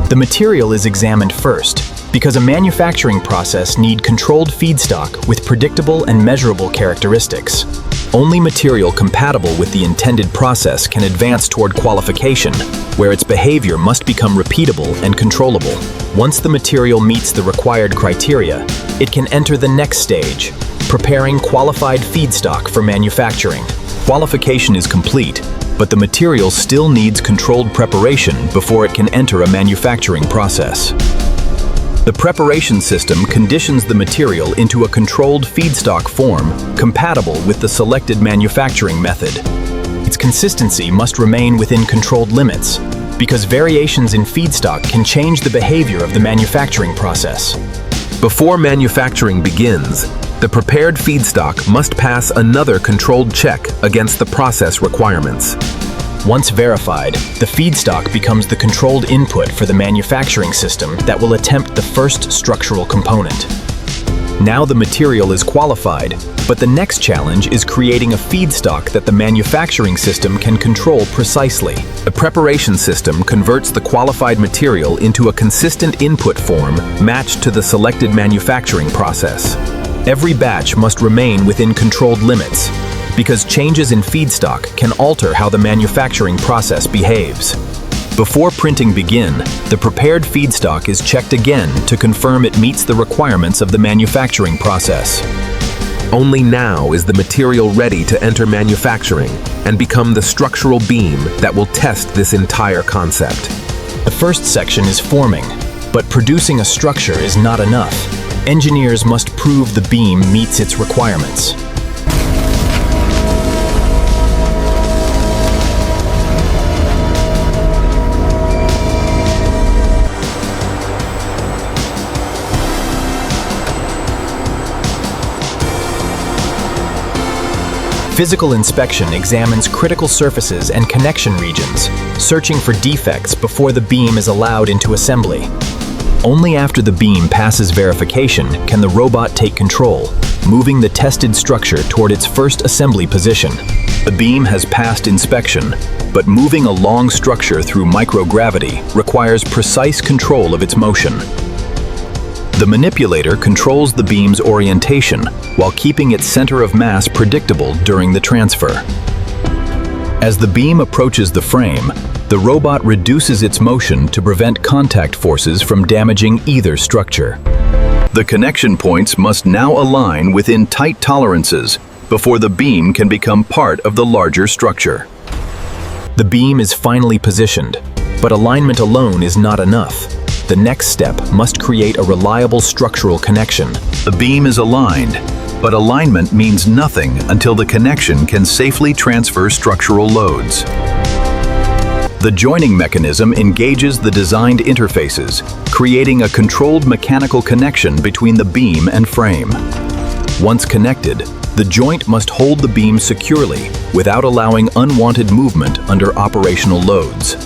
The material is examined first, because a manufacturing process needs controlled feedstock with predictable and measurable characteristics. Only material compatible with the intended process can advance toward qualification, where its behavior must become repeatable and controllable. Once the material meets the required criteria, it can enter the next stage, preparing qualified feedstock for manufacturing. Qualification is complete, but the material still needs controlled preparation before it can enter a manufacturing process. The preparation system conditions the material into a controlled feedstock form compatible with the selected manufacturing method. Its consistency must remain within controlled limits, because variations in feedstock can change the behavior of the manufacturing process. Before manufacturing begins, the prepared feedstock must pass another controlled check against the process requirements. Once verified, the feedstock becomes the controlled input for the manufacturing system that will attempt the first structural component. Now the material is qualified, but the next challenge is creating a feedstock that the manufacturing system can control precisely. The preparation system converts the qualified material into a consistent input form matched to the selected manufacturing process. Every batch must remain within controlled limits, because changes in feedstock can alter how the manufacturing process behaves. Before printing begin, the prepared feedstock is checked again to confirm it meets the requirements of the manufacturing process. Only now is the material ready to enter manufacturing and become the structural beam that will test this entire concept. The first section is forming, but producing a structure is not enough. Engineers must prove the beam meets its requirements. Physical inspection examines critical surfaces and connection regions, searching for defects before the beam is allowed into assembly. Only after the beam passes verification can the robot take control, moving the tested structure toward its first assembly position. The beam has passed inspection, but moving a long structure through microgravity requires precise control of its motion. The manipulator controls the beam's orientation while keeping its center of mass predictable during the transfer. As the beam approaches the frame, the robot reduces its motion to prevent contact forces from damaging either structure. The connection points must now align within tight tolerances before the beam can become part of the larger structure. The beam is finally positioned, but alignment alone is not enough. The next step must create a reliable structural connection. The beam is aligned, but alignment means nothing until the connection can safely transfer structural loads. The joining mechanism engages the designed interfaces, creating a controlled mechanical connection between the beam and frame. Once connected, the joint must hold the beam securely without allowing unwanted movement under operational loads.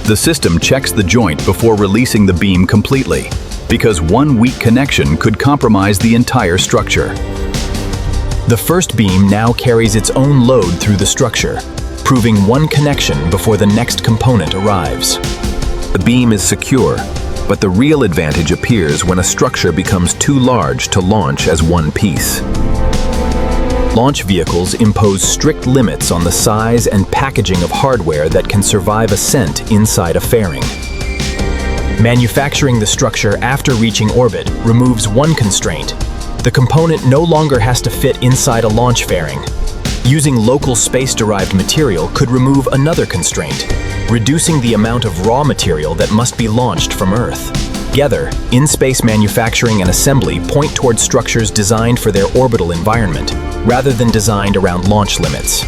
The system checks the joint before releasing the beam completely, because one weak connection could compromise the entire structure. The first beam now carries its own load through the structure, proving one connection before the next component arrives. The beam is secure, but the real advantage appears when a structure becomes too large to launch as one piece. Launch vehicles impose strict limits on the size and packaging of hardware that can survive ascent inside a fairing. Manufacturing the structure after reaching orbit removes one constraint. The component no longer has to fit inside a launch fairing. Using local space-derived material could remove another constraint, reducing the amount of raw material that must be launched from Earth. Together, in-space manufacturing and assembly point toward structures designed for their orbital environment, rather than designed around launch limits.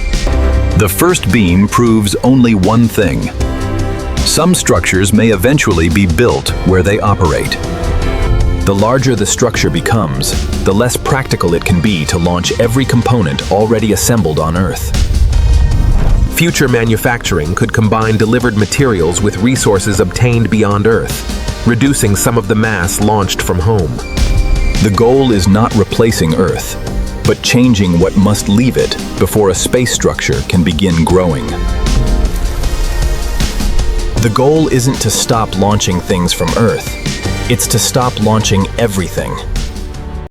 The first beam proves only one thing. Some structures may eventually be built where they operate. The larger the structure becomes, the less practical it can be to launch every component already assembled on Earth. Future manufacturing could combine delivered materials with resources obtained beyond Earth, reducing some of the mass launched from home. The goal is not replacing Earth, but changing what must leave it before a space structure can begin growing. The The goal isn't to stop launching things from Earth. It's to stop launching everything.